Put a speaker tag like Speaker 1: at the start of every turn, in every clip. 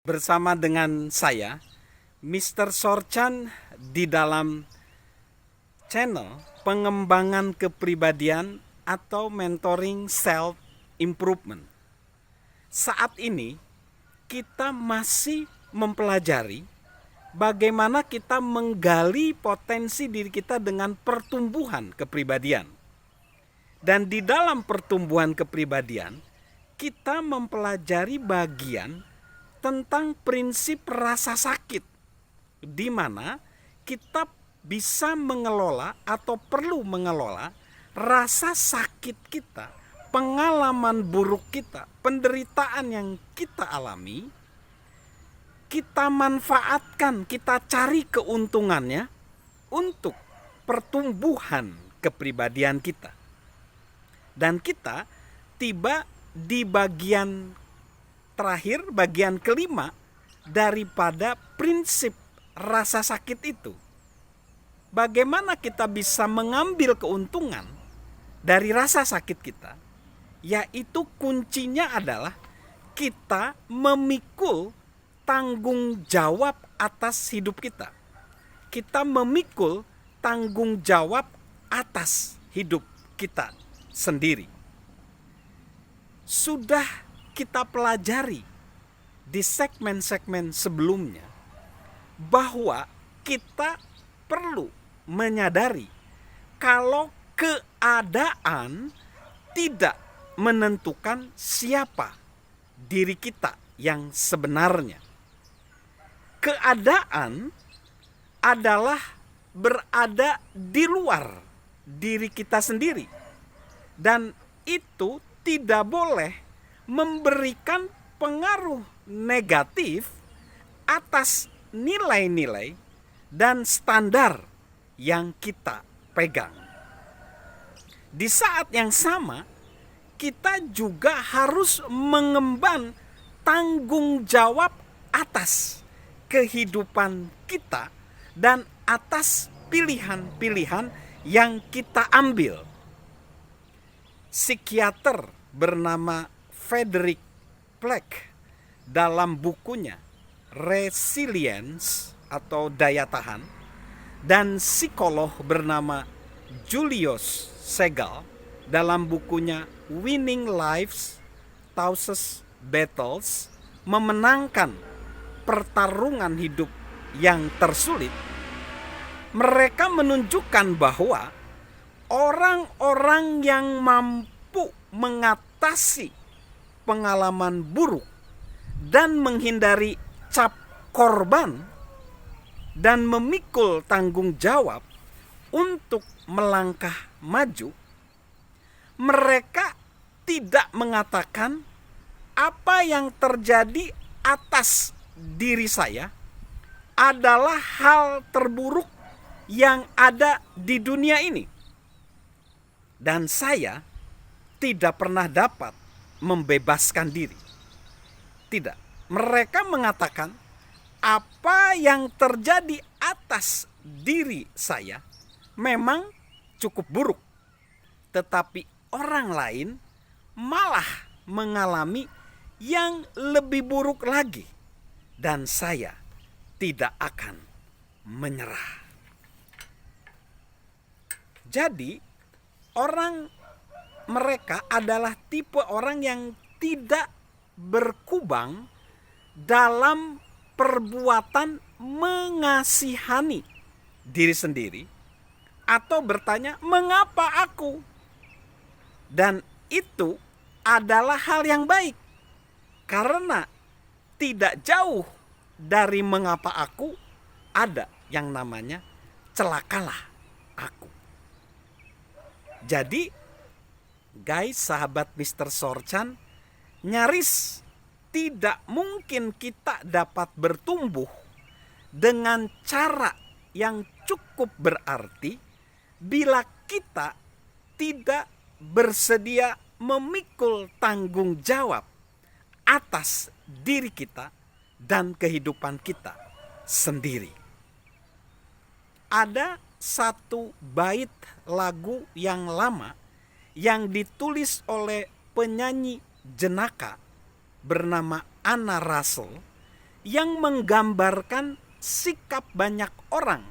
Speaker 1: bersama dengan saya, Mr. Sorchan, di dalam channel pengembangan kepribadian atau mentoring self improvement. Saat ini kita masih mempelajari bagaimana kita menggali potensi diri kita dengan pertumbuhan kepribadian. Dan di dalam pertumbuhan kepribadian, kita mempelajari bagian tentang prinsip rasa sakit, di mana kita bisa mengelola atau perlu mengelola rasa sakit kita, pengalaman buruk kita, penderitaan yang kita alami, kita manfaatkan, kita cari keuntungannya untuk pertumbuhan kepribadian kita. Dan kita tiba di bagian terakhir, bagian kelima daripada prinsip rasa sakit itu. Bagaimana kita bisa mengambil keuntungan dari rasa sakit kita? Yaitu kuncinya adalah kita memikul tanggung jawab atas hidup kita. Kita memikul tanggung jawab atas hidup kita sendiri. Sudah kita pelajari di segmen-segmen sebelumnya bahwa kita perlu menyadari kalau keadaan tidak menentukan siapa diri kita yang sebenarnya. Keadaan adalah berada di luar diri kita sendiri, dan itu tidak boleh memberikan pengaruh negatif atas nilai-nilai dan standar yang kita pegang. Di saat yang sama, kita juga harus mengemban tanggung jawab atas kehidupan kita dan atas pilihan-pilihan yang kita ambil. Psikiater bernama Frederick Fleck dalam bukunya Resilience atau Daya Tahan, dan psikolog bernama Julius Segal dalam bukunya Winning Lives, Thousands Battles, memenangkan pertarungan hidup yang tersulit. Mereka menunjukkan bahwa orang-orang yang mampu mengatasi pengalaman buruk dan menghindari cap korban dan memikul tanggung jawab untuk melangkah maju, mereka tidak mengatakan apa yang terjadi atas diri saya adalah hal terburuk yang ada di dunia ini. Dan saya tidak pernah dapat membebaskan diri. Tidak. Mereka mengatakan apa yang terjadi atas diri saya memang cukup buruk. Tetapi orang lain malah mengalami yang lebih buruk lagi. Dan saya tidak akan menyerah. Jadi mereka adalah tipe orang yang tidak berkubang dalam perbuatan mengasihani diri sendiri atau bertanya, mengapa aku? Dan itu adalah hal yang baik, karena tidak jauh dari mengapa aku ada yang namanya celakalah aku. Jadi guys, sahabat Mr. Sorchan, nyaris tidak mungkin kita dapat bertumbuh dengan cara yang cukup berarti bila kita tidak bersedia memikul tanggung jawab atas diri kita dan kehidupan kita sendiri. Ada satu bait lagu yang lama yang ditulis oleh penyanyi jenaka bernama Anna Russell yang menggambarkan sikap banyak orang,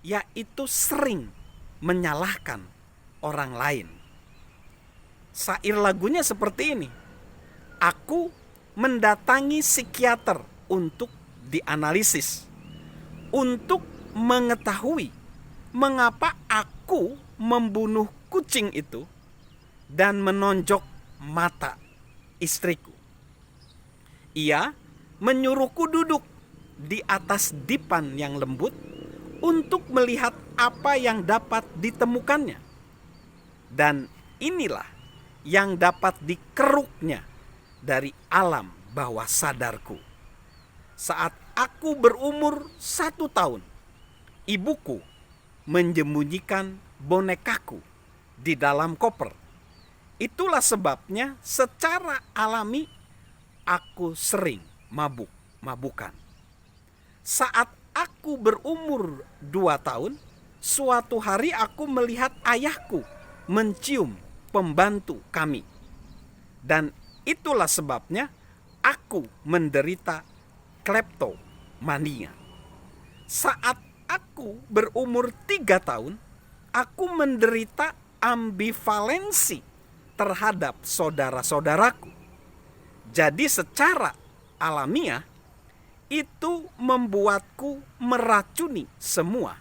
Speaker 1: yaitu sering menyalahkan orang lain. Syair lagunya seperti ini. Aku mendatangi psikiater untuk dianalisis, untuk mengetahui mengapa aku membunuh kucing itu dan menonjok mata istriku. Ia menyuruhku duduk di atas dipan yang lembut untuk melihat apa yang dapat ditemukannya. Dan inilah yang dapat dikeruknya dari alam bawah sadarku. Saat aku berumur 1 tahun, ibuku menyembunyikan bonekaku di dalam koper. Itulah sebabnya secara alami aku sering mabuk-mabukan. Saat aku berumur 2 tahun, suatu hari aku melihat ayahku mencium pembantu kami. Dan itulah sebabnya aku menderita kleptomania. Saat aku berumur 3 tahun, aku menderita ambivalensi terhadap saudara-saudaraku. Jadi secara alamiah itu membuatku meracuni semua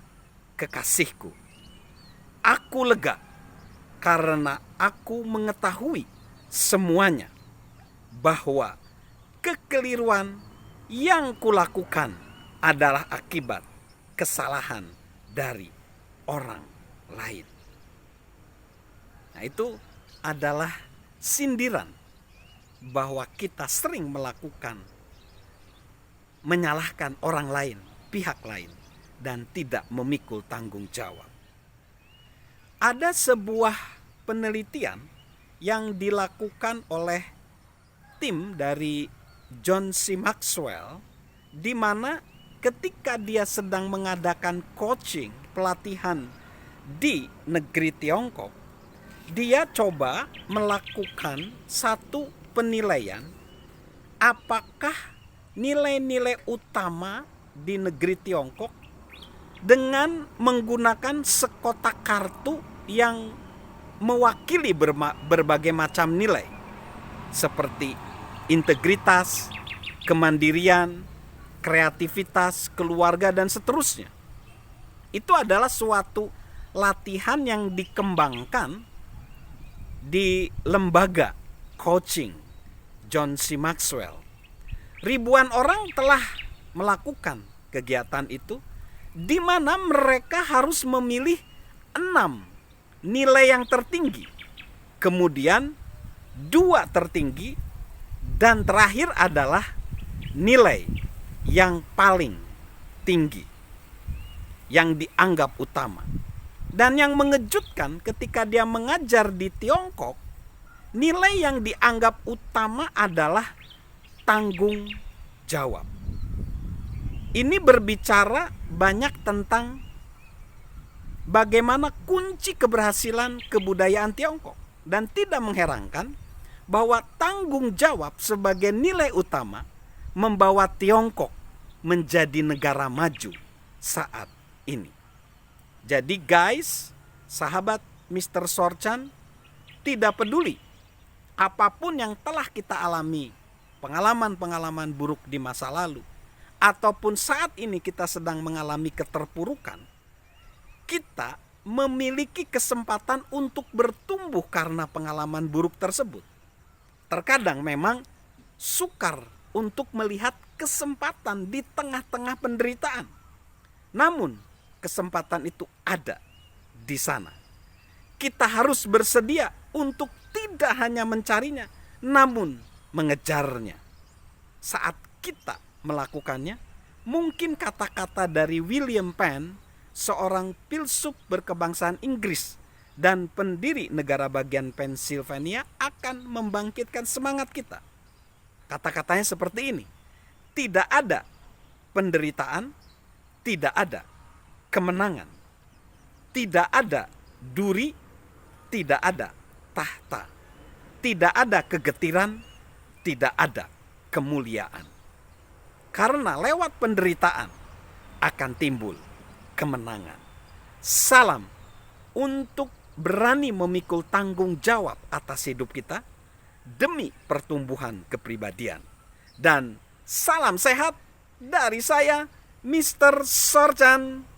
Speaker 1: kekasihku. Aku lega karena aku mengetahui semuanya, bahwa kekeliruan yang kulakukan adalah akibat kesalahan dari orang lain. Nah, itu adalah sindiran bahwa kita sering menyalahkan orang lain, pihak lain, dan tidak memikul tanggung jawab. Ada sebuah penelitian yang dilakukan oleh tim dari John C. Maxwell, di mana ketika dia sedang mengadakan coaching, pelatihan di negeri Tiongkok, dia coba melakukan satu penilaian apakah nilai-nilai utama di negeri Tiongkok dengan menggunakan sekotak kartu yang mewakili berbagai macam nilai seperti integritas, kemandirian, kreativitas, keluarga, dan seterusnya. Itu adalah suatu latihan yang dikembangkan di lembaga coaching John C. Maxwell. Ribuan orang telah melakukan kegiatan itu, di mana mereka harus memilih 6 nilai yang tertinggi, kemudian 2 tertinggi, dan terakhir adalah nilai yang paling tinggi, yang dianggap utama. Dan yang mengejutkan, ketika dia mengajar di Tiongkok, nilai yang dianggap utama adalah tanggung jawab. Ini berbicara banyak tentang bagaimana kunci keberhasilan kebudayaan Tiongkok. Dan tidak mengherankan bahwa tanggung jawab sebagai nilai utama membawa Tiongkok menjadi negara maju saat ini. Jadi guys, sahabat Mr. Sorchan, tidak peduli apapun yang telah kita alami, pengalaman-pengalaman buruk di masa lalu, ataupun saat ini kita sedang mengalami keterpurukan, kita memiliki kesempatan untuk bertumbuh karena pengalaman buruk tersebut. Terkadang memang sukar untuk melihat kesempatan di tengah-tengah penderitaan. Namun kesempatan itu ada di sana. Kita harus bersedia untuk tidak hanya mencarinya, namun mengejarnya. Saat kita melakukannya, mungkin kata-kata dari William Penn, seorang filsuf berkebangsaan Inggris dan pendiri negara bagian Pennsylvania, akan membangkitkan semangat kita. Kata-katanya seperti ini: tidak ada penderitaan, tidak ada kemenangan, tidak ada duri, tidak ada tahta, tidak ada kegetiran, tidak ada kemuliaan. Karena lewat penderitaan akan timbul kemenangan. Salam untuk berani memikul tanggung jawab atas hidup kita demi pertumbuhan kepribadian. Dan salam sehat dari saya, Mr. Sorchan.